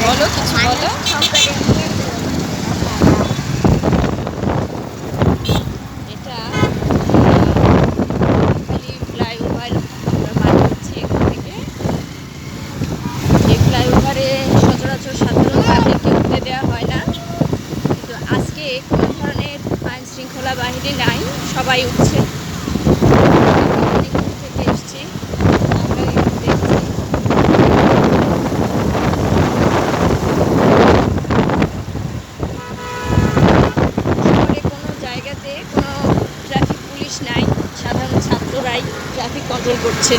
বলো কিছু বলো। এটা খালি ফ্লাইওভার আমরা পার হচ্ছি এখান থেকে। এই ফ্লাইওভারে সচরাচর সাধারণ পাবলিককে উঠতে দেওয়া হয় না, কিন্তু আজকে কোনো ধরনের আইন শৃঙ্খলা বাহিনী নাই, সবাই উঠছে। থেকে এসছি, আমরা দেখছি শহরে কোনো জায়গাতে কোনো ট্রাফিক পুলিশ নাই, সাধারণ ছাত্ররাই ট্রাফিক কন্ট্রোল করছে।